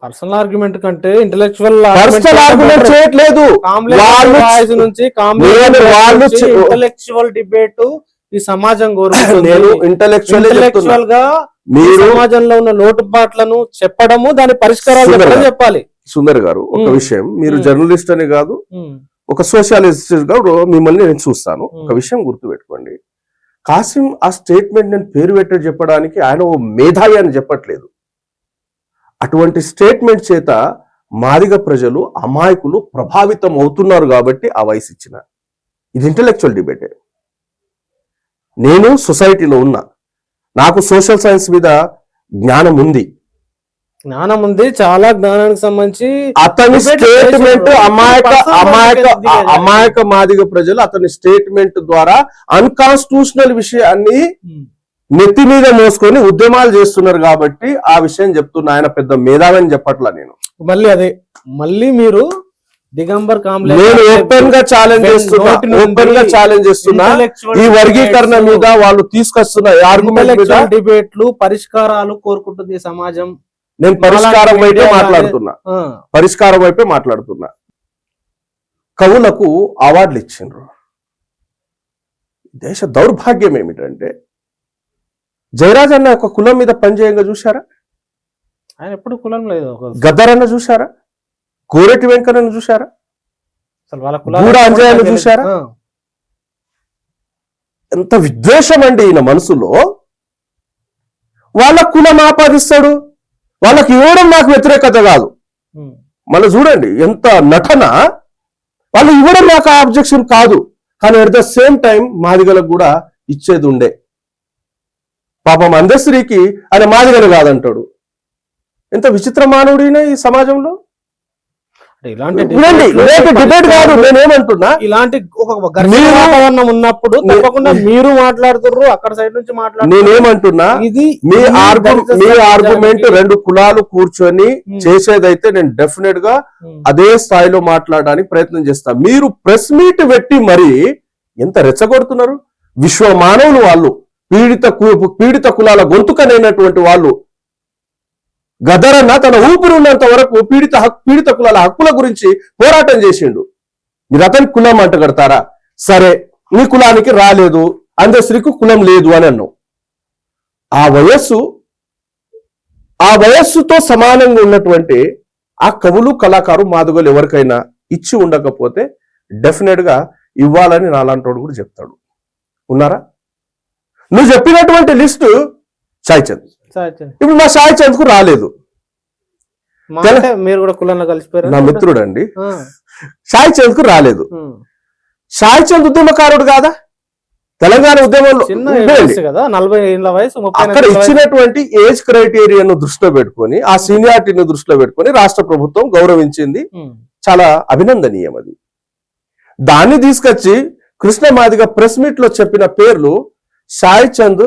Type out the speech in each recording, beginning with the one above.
Personal argument కంటే intellectual argument చేయట్లేదు. Intellectual debate ఈ సమాజం కోరుకుంటుంది. నేను ఇంటెలెక్చువల్ గా సమాజంలో ఉన్న లోటుపాట్లను చెప్పడము, దాని పరిష్కారాలు చెప్పాలి. సుందర్ గారు, ఒక విషయం, మీరు జర్నలిస్ట్ అని కాదు, ఒక సోషలిస్ట్ గా మిమ్మల్ని నేను చూస్తాను. ఒక విషయం గుర్తుపెట్టుకోండి, కాసిం ఆ స్టేట్మెంట్ నేను పేరు పెట్టి చెప్పడానికి ఆయన ఓ మేధావి అని చెప్పట్లేదు. అటువంటి స్టేట్మెంట్ చేత మాదిగ ప్రజలు, అమాయకులు ప్రభావితం అవుతున్నారు కాబట్టి ఆ వయసు ఇచ్చిన. ఇది ఇంటెలెక్చువల్ డిబేటే. నేను సొసైటీలో ఉన్నా, నాకు సోషల్ సైన్స్ మీద జ్ఞానం ఉంది, చాలా జ్ఞానానికి సంబంధించి. అతని స్టేట్మెంట్ అమాయక మాదిగ ప్రజలు అతని స్టేట్మెంట్ ద్వారా అన్కాన్స్టిట్యూషనల్ విషయాన్ని నెత్తి మీద మోసుకొని ఉద్యమాలు చేస్తున్నారు కాబట్టి ఆ విషయం చెప్తున్నా. ఆయన పెద్ద మేధావి అని చెప్పట్లా నేను. మళ్ళీ మీరు దిగంబర్ కాంబ్లే నేను ఓపెన్ గా ఛాలెంజ్ చేస్తున్నా ఈ వర్గీకరణ మీద వాళ్ళు తీసుకొస్తున్న ఆర్గ్యుమెంట్ మీద. డిబేట్లు, పరిష్కారాలు కోరుకుంటుంది సమాజం. నేను పరిష్కారం వైపే మాట్లాడుతున్నా. కవులకు అవార్డులు ఇచ్చిండ్రు. దేశ దౌర్భాగ్యం ఏమిటంటే, జయరాజ్ అన్న ఒక కులం మీద పనిచేయంగా చూశారా? ఆయన ఎప్పుడు కులం లేదు. గద్దరన్న చూశారా? కోరెటి వెంకన్న చూశారా? గూడ అంజయ్యను చూశారా? ఎంత విద్వేషం అండి ఈయన మనసులో. వాళ్ళ కులం ఆపాదిస్తాడు, వాళ్ళకి ఇవ్వడం నాకు వ్యతిరేకత కాదు. మళ్ళీ చూడండి ఎంత నటన. వాళ్ళు ఇవ్వడం నాకు ఆబ్జెక్షన్ కాదు, కానీ అట్ ద సేమ్ టైం మాదిగలకు కూడా ఇచ్చేది ఉండే. పాపం అందశ్రీకి ఆయన మాదిగలు కాదంటాడు. ఎంత విచిత్ర మానవుడినా ఈ సమాజంలో. డిబేట్ కాదు, నేనేమంటున్నా, ఇలాంటి వాతావరణం ఉన్నప్పుడు తప్పకుండా మీరు మాట్లాడుతున్నారు, అక్కడ సైడ్ నుంచి నేనేమంటున్నా, మీ ఆర్గ్యుమెంట్ రెండు కులాలు కూర్చొని చేసేదైతే నేను డెఫినెట్ గా అదే స్థాయిలో మాట్లాడడానికి ప్రయత్నం చేస్తా. మీరు ప్రెస్ మీట్ పెట్టి మరి ఎంత రెచ్చగొడుతున్నారు. విశ్వ మానవులు వాళ్ళు, పీడిత కులాల గొంతుకనైనటువంటి వాళ్ళు. గదరన్న తన ఊపిరి ఉన్నంత వరకు పీడిత కులాల హక్కుల గురించి పోరాటం చేసిండు. మీరు అతని కులం అంట కడతారా? సరే, నీ కులానికి రాలేదు, అందశ్రీకి కులం లేదు అని అన్నావు. ఆ వయస్సుతో సమానంగా ఉన్నటువంటి ఆ కవులు, కళాకారు, మాదిగలు ఎవరికైనా ఇచ్చి ఉండకపోతే డెఫినెట్ గా ఇవ్వాలని నాలాంటి వాడు కూడా చెప్తాడు. ఉన్నారా? నువ్వు చెప్పినటువంటి లిస్టు సాయి చంద్. ఇప్పుడు మా సాయి చంద్ కు రాలేదు. మీరు కూడా కులంలో కలిసిపోయారు. నా మిత్రుడు అండి. సాయి చంద్ కు రాలేదు. సాయి చంద్ ఉద్యమకారుడు కాదా? తెలంగాణ ఉద్యమంలో అక్కడ ఇచ్చినటువంటి ఏజ్ క్రైటీరియాను దృష్టిలో పెట్టుకొని, ఆ సీనియారిటీని దృష్టిలో పెట్టుకొని రాష్ట్ర ప్రభుత్వం గౌరవించింది. చాలా అభినందనీయం అది. దాన్ని తీసుకొచ్చి కృష్ణ మాదిగ ప్రెస్ మీట్ లో చెప్పిన పేర్లు సాయి చంద్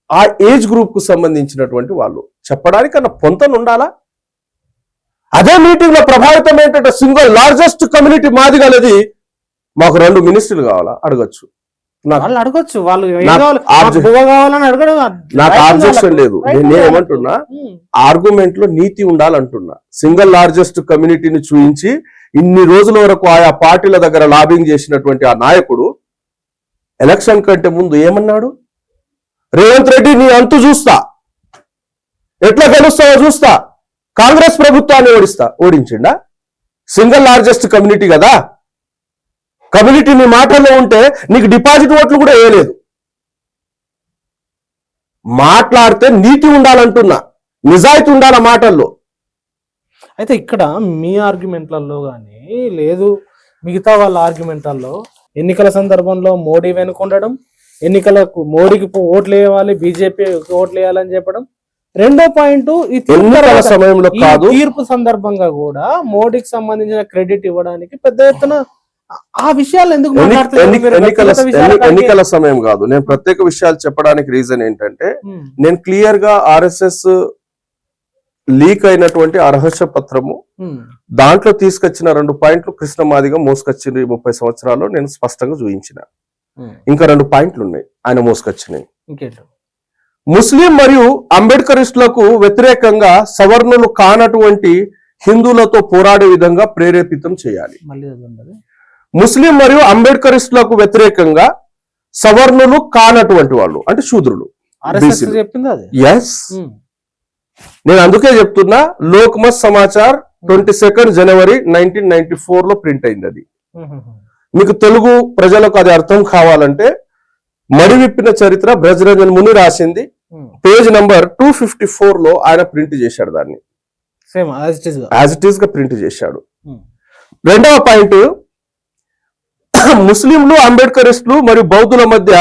ఆ ఏజ్ గ్రూప్ కు సంబంధించినటువంటి వాళ్ళు చెప్పడానికి అన్న పొంతను ఉండాలా? అదే మీటింగ్ లో ప్రభావితం ఏంటంటే సింగిల్ లార్జెస్ట్ కమ్యూనిటీ మాదిగలది, మాకు 2 మినిస్టర్లు కావాలా అడగచ్చు. అడగచ్చు, వాళ్ళు నాకు ఆబ్జెక్షన్ లేదు. నేనేమంటున్నా, ఆర్గ్యుమెంట్ లో నీతి ఉండాలంటున్నా. సింగిల్ లార్జెస్ట్ కమ్యూనిటీని చూపించి ఇన్ని రోజుల వరకు ఆయా పార్టీల దగ్గర లాబింగ్ చేసినటువంటి ఆ నాయకుడు ఎలక్షన్ కంటే ముందు ఏమన్నాడు? రేవంత్ రెడ్డి నీ అంతు చూస్తా, ఎట్లా గెలుస్తావో చూస్తా, కాంగ్రెస్ ప్రభుత్వాన్ని ఓడించిండా? సింగిల్ లార్జెస్ట్ కమ్యూనిటీ కదా, కమ్యూనిటీ నీ మాటల్లో ఉంటే నీకు డిపాజిట్ ఓట్లు కూడా వేయలేదు. మాట్లాడితే నీతి ఉండాలంటున్నా, నిజాయితీ ఉండాల మాటల్లో. అయితే ఇక్కడ మీ ఆర్గ్యుమెంట్లలో కానీ లేదు, మిగతా వాళ్ళ ఆర్గ్యుమెంట్లలో ఎన్నికల సందర్భంలో మోడీ వెనుకొండడం, ఎన్నికలకు మోడీకి ఓట్లు వేయాలి, బీజేపీ ఓట్లు వేయాలని చెప్పడం. రెండో పాయింట్, ఈ సమయంలో కాదు, తీర్పు సందర్భంగా కూడా మోడీకి సంబంధించిన క్రెడిట్ ఇవ్వడానికి పెద్ద ఎత్తున ఆ విషయాలు ఎందుకు ఎన్నికల సమయం కాదు. నేను ప్రత్యేక విషయాలు చెప్పడానికి రీజన్ ఏంటంటే, నేను క్లియర్ గా ఆర్ఎస్ఎస్ లీక్ అయినటువంటి ఆ రహస్య పత్రము, దాంట్లో తీసుకొచ్చిన 2 పాయింట్లు కృష్ణ మాదిగ మోసుకొచ్చింది 30 సంవత్సరాల్లో నేను స్పష్టంగా చూపించిన. ఇంకా 2 పాయింట్లు ఉన్నాయి ఆయన మోసుకొచ్చినాయి. ముస్లిం మరియు అంబేద్కరిస్టులకు వ్యతిరేకంగా సవర్ణులు కానటువంటి హిందువులతో పోరాడే విధంగా ప్రేరేపితం చేయాలి. మళ్ళీ చదవండి. ముస్లిం మరియు అంబేద్కరిస్టులకు వ్యతిరేకంగా సవర్ణులు కానటువంటి వాళ్ళు అంటే శూద్రులు RSS చెప్పింది అది. ఎస్, నేను అందుకే చెప్తున్నా. లోక్మత్ సమాచార్ 22 జనవరి 1994 లో ప్రింట్ అయింది. అది మీకు తెలుగు ప్రజలకు అది అర్థం కావాలంటే మడి విప్పిన చరిత్ర బ్రజరంజన్ ముని రాసింది, పేజ్ నంబర్ 254 లో ఆయన ప్రింట్ చేశాడు. దాన్ని సేమ్ యాజ్ ఇట్ ఈస్ గా ప్రింట్ చేశాడు. రెండవ పాయింట్, ముస్లింలు అంబేద్కరిస్టులు మరియు బౌద్ధుల మధ్య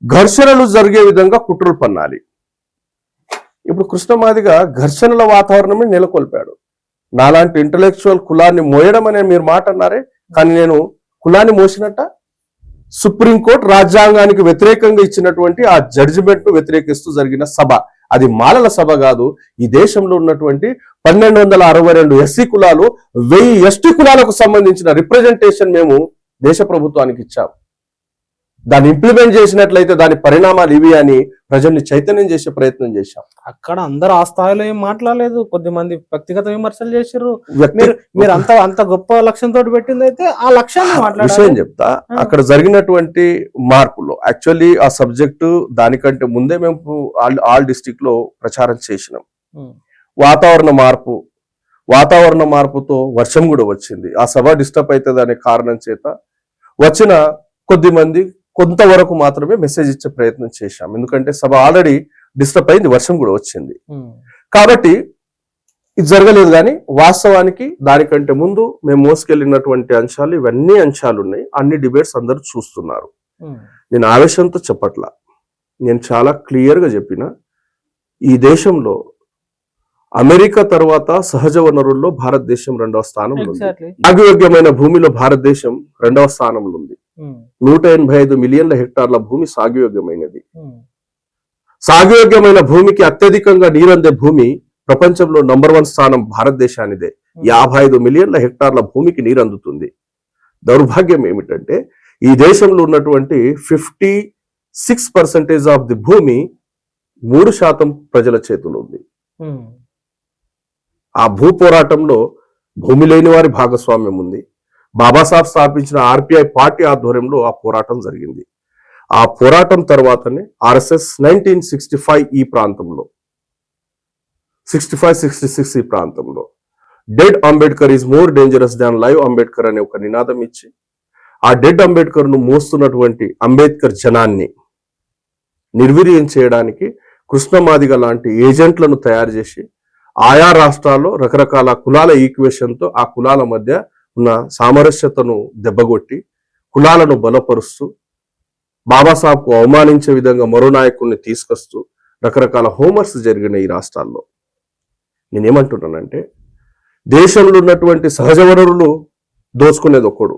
ఘర్షణలు జరిగే విధంగా కుట్రలు పన్నాలి. ఇప్పుడు కృష్ణమాదిగ ఘర్షణల వాతావరణమే నెలకొల్పాడు. నాలాంటి ఇంటలెక్చువల్ కులాన్ని మోయడం అనే మీరు మాట అన్నారే, కానీ నేను కులాన్ని మోసినట్ట? సుప్రీంకోర్టు రాజ్యాంగానికి వ్యతిరేకంగా ఇచ్చినటువంటి ఆ జడ్జిమెంట్ ను వ్యతిరేకిస్తూ జరిగిన సభ, అది మాలల సభ కాదు. ఈ దేశంలో ఉన్నటువంటి 1262 ఎస్సీ కులాలు, 1000 ఎస్టీ కులాలకు సంబంధించిన రిప్రజెంటేషన్ మేము దేశ ప్రభుత్వానికి ఇచ్చాం. దాన్ని ఇంప్లిమెంట్ చేసినట్లయితే దాని పరిణామాలు ఇవి అని ప్రజల్ని చైతన్యం చేసే ప్రయత్నం చేశాం. అక్కడ అందరూ ఆ స్థాయిలో ఏం మాట్లాడలేదు, కొద్దిమంది వ్యక్తిగత విమర్శలు చేశారు. మీరు అంత గొప్ప లక్ష్యంతో పెట్టింది అయితే ఆ లక్ష్యాన్ని విషయం చెప్తా. అక్కడ జరిగినటువంటి మార్పులు యాక్చువల్లీ ఆ సబ్జెక్టు దానికంటే ముందే మేము ఆల్ డిస్ట్రిక్ట్ లో ప్రచారం చేసినాం. వాతావరణ మార్పుతో వర్షం కూడా వచ్చింది. ఆ సభ డిస్టర్బ్ అవుతుంది అనే కారణం చేత వచ్చిన కొద్ది మంది కొంతవరకు మాత్రమే మెసేజ్ ఇచ్చే ప్రయత్నం చేశాం. ఎందుకంటే సభ ఆల్రెడీ డిస్టర్బ్ అయింది, వర్షం కూడా వచ్చింది కాబట్టి ఇది జరగలేదు. కానీ వాస్తవానికి దానికంటే ముందు మేము మోసుకెళ్ళినటువంటి అంశాలు ఇవన్నీ అంశాలు ఉన్నాయి. అన్ని డిబేట్స్ అందరూ చూస్తున్నారు. నేను ఆవేశంతో చెప్పట్లా, నేను చాలా క్లియర్ గా చెప్పిన, ఈ దేశంలో అమెరికా తర్వాత సహజ వనరుల్లో భారతదేశం 2వ స్థానంలో ఉంది. సాగుయోగ్యమైన భూమిలో భారతదేశం 2వ స్థానంలో ఉంది. 185 మిలియన్ల హెక్టార్ల భూమి సాగుయోగ్యమైనది. సాగుయోగ్యమైన భూమికి అత్యధికంగా నీరందే భూమి ప్రపంచంలో నంబర్ 1 స్థానం భారతదేశానిదే. 55 మిలియన్ల హెక్టార్ల భూమికి నీరు అందుతుంది. దౌర్భాగ్యం ఏమిటంటే ఈ దేశంలో ఉన్నటువంటి 56% ఆఫ్ ది భూమి 3% ప్రజల చేతుల్లో ఉంది. ఆ భూ పోరాటంలో భూమి లేని వారి భాగస్వామ్యం ఉంది. బాబాసాహెబ్ స్థాపించిన RPI పార్టీ ఆధ్వర్యంలో ఆ పోరాటం జరిగింది. ఆ పోరాటం తర్వాతనే RSS 1965 ఈ ప్రాంతంలో 65-66 ఈ ప్రాంతంలో dead Ambedkar is more dangerous than live Ambedkar అనే ఒక నినాదం ఇచ్చి ఆ డెడ్ అంబేద్కర్ ను మోస్తున్నటువంటి అంబేద్కర్ జనాన్ని నిర్వీర్యం చేయడానికి కృష్ణమాదిగ లాంటి ఏజెంట్లను తయారు చేసి ఆయా రాష్ట్రాల్లో రకరకాల కులాల ఈక్వేషన్ తో ఆ కులాల మధ్య ఉన్న సామరస్యతను దెబ్బగొట్టి కులాలను బలపరుస్తూ బాబాసాహెబ్కు అవమానించే విధంగా మరో నాయకుల్ని తీసుకొస్తూ రకరకాల హోమర్స్ జరిగిన ఈ రాష్ట్రాల్లో నేనేమంటున్నానంటే దేశంలో ఉన్నటువంటి సహజ వనరులు దోచుకునేది ఒక్కడు.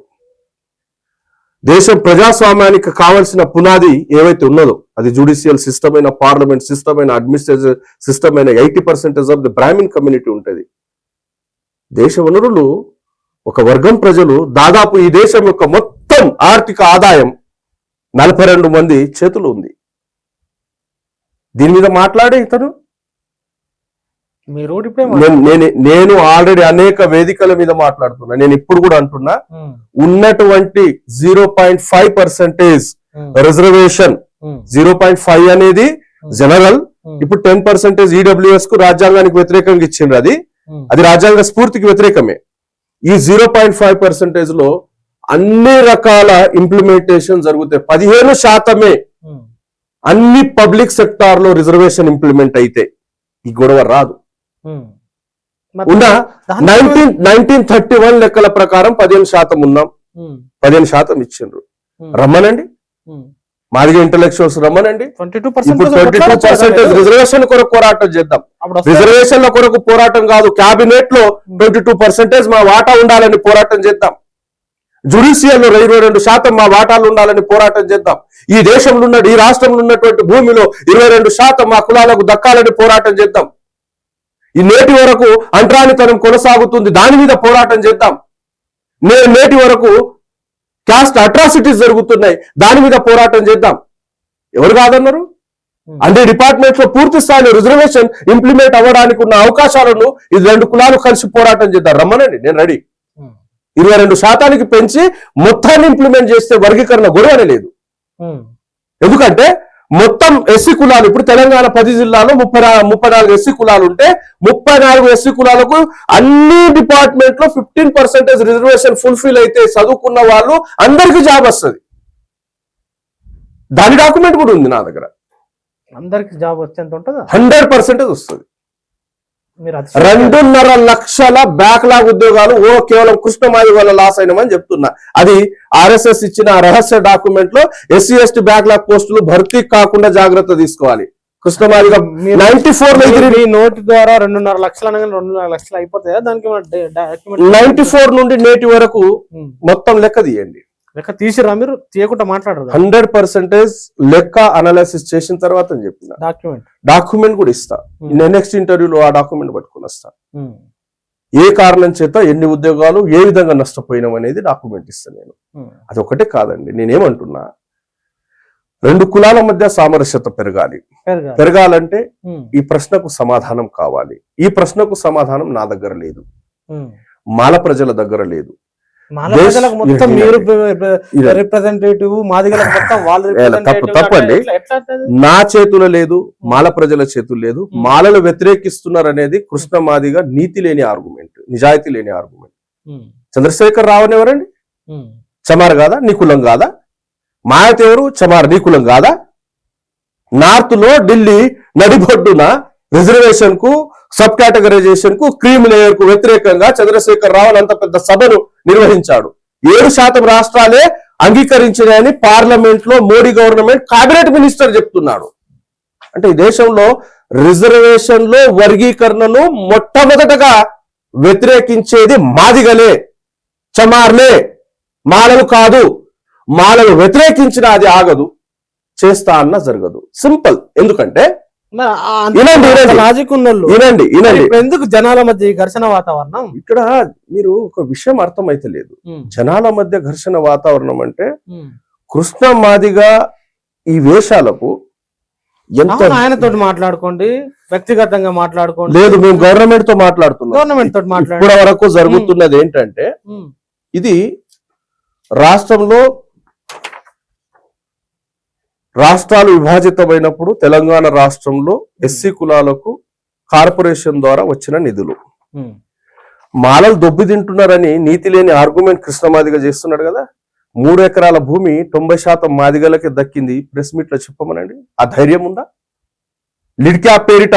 దేశం ప్రజాస్వామ్యానికి కావలసిన పునాది ఏవైతే ఉన్నదో అది జ్యుడిషియల్ సిస్టమ్ అయినా, పార్లమెంట్ సిస్టమ్ అయినా, అడ్మినిస్ట్రేటివ్ సిస్టమ్ అయినా 80% ఆఫ్ ది బ్రాహ్మిన్ కమ్యూనిటీ ఉంటుంది. దేశ వనరులు ఒక వర్గం ప్రజలు దాదాపు ఈ దేశం యొక్క మొత్తం ఆర్థిక ఆదాయం 42 మంది చేతులు ఉంది. దీని మీద మాట్లాడే ఇతను నేను ఆల్రెడీ అనేక వేదికల మీద మాట్లాడుతున్నా. నేను ఇప్పుడు కూడా అంటున్నా, ఉన్నటువంటి 0.5% రిజర్వేషన్ 0.5 అనేది జనరల్. ఇప్పుడు 10% ఈడబ్ల్యూఎస్ కు రాజ్యాంగానికి వ్యతిరేకంగా ఇచ్చిండ్రు. అది రాజ్యాంగ స్ఫూర్తికి వ్యతిరేకమే. ఈ 0.5% లో అన్ని రకాల ఇంప్లిమెంటేషన్ జరుగుతాయి. 15% అన్ని పబ్లిక్ సెక్టార్ లో రిజర్వేషన్ ఇంప్లిమెంట్ అయితే ఈ గొడవ రాదు. ఉన్న 1931 లెక్కల ప్రకారం 15% ఉన్నాం. 15% ఇచ్చిండ్రు. రమ్మనండి, మాదిగ ఇంటలెక్చువల్స్ రమ్మనండి. ఇప్పుడు 22% రిజర్వేషన్ కొరకు పోరాటం చేద్దాం. రిజర్వేషన్ల కొరకు పోరాటం కాదు, క్యాబినెట్ లో 22% మా వాటా ఉండాలని పోరాటం చేద్దాం. జ్యుడిషియల్లో 22% మా వాటాలు ఉండాలని పోరాటం చేద్దాం. ఈ దేశంలో ఉన్న ఈ రాష్ట్రంలో ఉన్నటువంటి భూమిలో 22% మా కులాలకు దక్కాలని పోరాటం చేద్దాం. ఈ నేటి వరకు అంటరానితనం కొనసాగుతుంది, దాని మీద పోరాటం చేద్దాం. నేటి వరకు క్యాస్ట్ అట్రాసిటీస్ జరుగుతున్నాయి, దాని మీద పోరాటం చేద్దాం. ఎవరు కాదన్నారు? అన్ని డిపార్ట్మెంట్స్ లో పూర్తి స్థాయిలో రిజర్వేషన్ ఇంప్లిమెంట్ అవ్వడానికి ఉన్న అవకాశాలను ఇది 2 కులాలు కలిసి పోరాటం చేద్దాం, రమ్మనండి, నేను రెడీ. 22% పెంచి మొత్తాన్ని ఇంప్లిమెంట్ చేస్తే వర్గీకరణ గొడవనే లేదు. ఎందుకంటే మొత్తం ఎస్సీ కులాలు ఇప్పుడు తెలంగాణ 10 జిల్లాలో 34 ఎస్సీ కులాలు ఉంటే 34 ఎస్సీ కులాలకు అన్ని డిపార్ట్మెంట్ లో 15% రిజర్వేషన్ ఫుల్ఫిల్ అయితే చదువుకున్న వాళ్ళు అందరికీ జాబ్ వస్తుంది. దాని డాక్యుమెంట్ కూడా ఉంది నా దగ్గర. అందరికి జాబ్ వచ్చేంత ఉంటుందా? 100% వస్తుంది. 2.5 లక్షల బ్యాక్లాగ్ ఉద్యోగాలు కేవలం కృష్ణమాది వల్ల లాస్ అయినామని చెప్తున్నా. అది RSS ఇచ్చిన రహస్య డాక్యుమెంట్ లో SC ST బ్యాక్లాగ్ పోస్టులు భర్తీ కాకుండా జాగ్రత్త తీసుకోవాలి. కృష్ణమాదిగా 94 నోటి ద్వారా 2.5 లక్షలు అనగా 2.5 లక్షలు అయిపోతాయా? దానికి 94 నుండి నేటి వరకు మొత్తం లెక్క తీయండి. లెక్క తీసిరా? మీరు తీయకుండా మాట్లాడరు. 100% లెక్క అనాలిసిస్ చేసిన తర్వాత చెప్పిన డాక్యుమెంట్ కూడా ఇస్తా. నెక్స్ట్ ఇంటర్వ్యూలో ఆ డాక్యుమెంట్ పట్టుకుని వస్తా. ఏ కారణం చేత ఎన్ని ఉద్యోగాలు ఏ విధంగా నష్టపోయినాం అనేది డాక్యుమెంట్ ఇస్తా నేను. అది ఒకటే కాదండి, నేనేమంటున్నా, 2 కులాల మధ్య సామరస్యత పెరగాలంటే ఈ ప్రశ్నకు సమాధానం కావాలి. ఈ ప్రశ్నకు సమాధానం నా దగ్గర లేదు, మాల ప్రజల దగ్గర లేదు. తప్పండి, నా చేతులు లేదు, మాల ప్రజల చేతులు లేదు. మాలలు వ్యతిరేకిస్తున్నారు అనేది కృష్ణ మాదిగా నీతి లేని ఆర్గ్యుమెంట్, నిజాయితీ లేని ఆర్గ్యుమెంట్. చంద్రశేఖర్ రావు ఎవరండి? చమార్ కాదా? నీ కులం కాదా? మాయత్ ఎవరు? చమార్ నీ కులం కాదా? నార్త్ లో ఢిల్లీ నడిబొడ్డున రిజర్వేషన్ కు, సబ్ కేటగరైజేషన్ కు, క్రీమ్ లేయర్ కు వ్యతిరేకంగా చంద్రశేఖర్ రావు అంత పెద్ద సభను నిర్వహించాడు. 7% రాష్ట్రాలే అంగీకరించినాయని పార్లమెంట్ లో మోడీ గవర్నమెంట్ కేబినెట్ మినిస్టర్ చెప్తున్నాడు. అంటే ఈ దేశంలో రిజర్వేషన్ లో వర్గీకరణను మొట్టమొదటగా వ్యతిరేకించేది మాదిగలే, చమార్లే, మాలలు కాదు. మాలలు వ్యతిరేకించిన అది ఆగదు, చేస్తా అన్న జరగదు. సింపుల్. ఎందుకంటే ఎందుకు జనాల మధ్య ఘర్షణ వాతావరణం? ఇక్కడ మీరు ఒక విషయం అర్థమైతే లేదు. జనాల మధ్య ఘర్షణ వాతావరణం అంటే కృష్ణ మాదిగా ఈ వేషాలకు ఎంత ఆయనతో మాట్లాడుకోండి, వ్యక్తిగతంగా మాట్లాడుకోండి. లేదు, మేము గవర్నమెంట్ తో మాట్లాడుతున్నాం. గవర్నమెంట్ తోటి మాట్లాడు. ఇప్పటి వరకు జరుగుతున్నది ఏంటంటే, ఇది రాష్ట్రాలు విభాజితమైనప్పుడు తెలంగాణ రాష్ట్రంలో ఎస్సీ కులాలకు కార్పొరేషన్ ద్వారా వచ్చిన నిధులు మాలలు దొబ్బి తింటున్నారని నీతి లేని ఆర్గ్యుమెంట్ కృష్ణమాదిగా చేస్తున్నాడు కదా. 3 ఎకరాల భూమి 90% మాదిగలకే దక్కింది. ప్రెస్ మీట్ లో చెప్పమనండి, ఆ ధైర్యం ఉందా? లిడ్ క్యాప్ పేరిట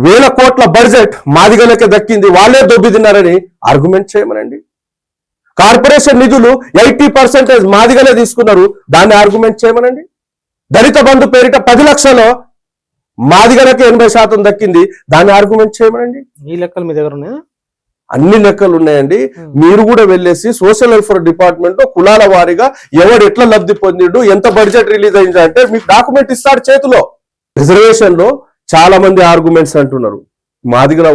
1000 కోట్ల బడ్జెట్ మాదిగలకే దక్కింది, వాళ్ళే దొబ్బి తిన్నారని ఆర్గ్యుమెంట్ చేయమనండి. కార్పొరేషన్ నిధులు 80% మాదిగలే తీసుకున్నారు, దాన్ని ఆర్గ్యుమెంట్ చేయమనండి. దళిత బంధు పేరిట 10 లక్షలు మాదిగలకి 80% దక్కింది, దాన్ని ఆర్గ్యుమెంట్ చేయమనండి. ఈ లెక్కలు మీ దగ్గర ఉన్నాయా? అన్ని లెక్కలు ఉన్నాయండి. మీరు కూడా వెళ్ళేసి సోషల్ వెల్ఫేర్ డిపార్ట్మెంట్ లో కులాల వారీగా ఎవడు ఎట్లా లబ్ధి పొందిండు, ఎంత బడ్జెట్ రిలీజ్ అయింది అంటే మీకు డాక్యుమెంట్ ఇస్తాడు చేతిలో. రిజర్వేషన్ లో చాలా మంది ఆర్గ్యుమెంట్స్ అంటున్నారు మాదిగల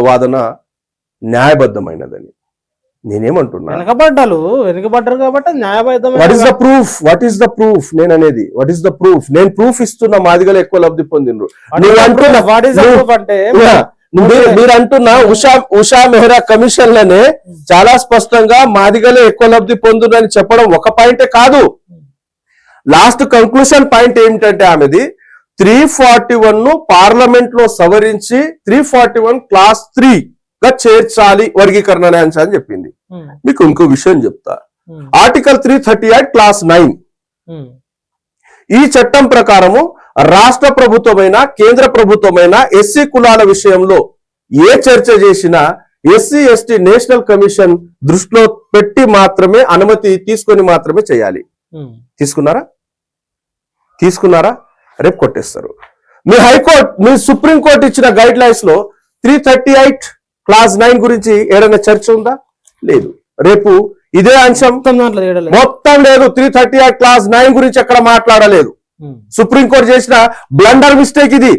వాదన న్యాయబద్ధమైనదని. నేనేమంటున్నా, వెనుకబడ్డారు కాబట్టి న్యాయబద్ధం. వాట్ ఈస్ ద ప్రూఫ్ నేను అనేది? What is the proof? నేను ప్రూఫ్ ఇస్తున్నా మాదిగలు ఎక్కువ లబ్ధి పొందిండ్రు. మీరు అంటున్న ఉషా మెహ్రా కమిషన్ లోనే చాలా స్పష్టంగా మాదిగలే ఎక్కువ లబ్ధి పొందునని చెప్పడం ఒక పాయింటే కాదు. లాస్ట్ కంక్లూషన్ పాయింట్ ఏమిటంటే ఆమెది 341 ను పార్లమెంట్ లో సవరించి 341 క్లాస్ 3 గా చేర్చాలి వర్గీకరణ అని చెప్పింది. మీకు ఇంకో విషయం చెప్తా. ఆర్టికల్ 338 క్లాస్ 9 ఈ చట్టం ప్రకారము రాష్ట్ర ప్రభుత్వమైన కేంద్ర ప్రభుత్వమైన ఎస్సీ కులాల విషయంలో ఏ చర్చ చేసినా ఎస్సీ ఎస్టీ నేషనల్ కమిషన్ దృష్టిలో పెట్టి మాత్రమే అనుమతి తీసుకొని మాత్రమే చేయాలి. తీసుకున్నారా? రేపు కొట్టేస్తారు. మీ సుప్రీంకోర్టు ఇచ్చిన గైడ్ లైన్స్ లో 338 క్లాస్ 9 గురించి ఏదైనా చర్చ ఉందా? లేదు. రేపు ఇదే అంశం మొత్తం లేదు. 338 క్లాస్ 9 గురించి ఎక్కడ మాట్లాడలేదు. సుప్రీంకోర్టు చేసిన బ్లండర్ మిస్టేక్ ఇది.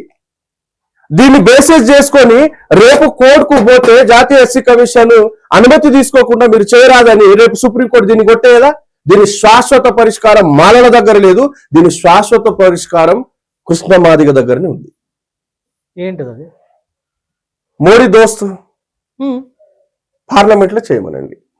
దీన్ని బేసిస్ చేసుకొని రేపు కోర్టుకు పోతే జాతీయ ఎస్సీ కమిషన్ అనుమతి తీసుకోకుండా మీరు చేయరాదని రేపు సుప్రీంకోర్టు దీన్ని కొట్టేదా? దీని శాశ్వత పరిష్కారం మాలల దగ్గర లేదు. దీని శాశ్వత పరిష్కారం కృష్ణ మాదిగ దగ్గరనే ఉంది. ఏంటిది అది? మోడీ దోస్తు ఉమ్. పార్లమెంట్ లో చేయమనండి.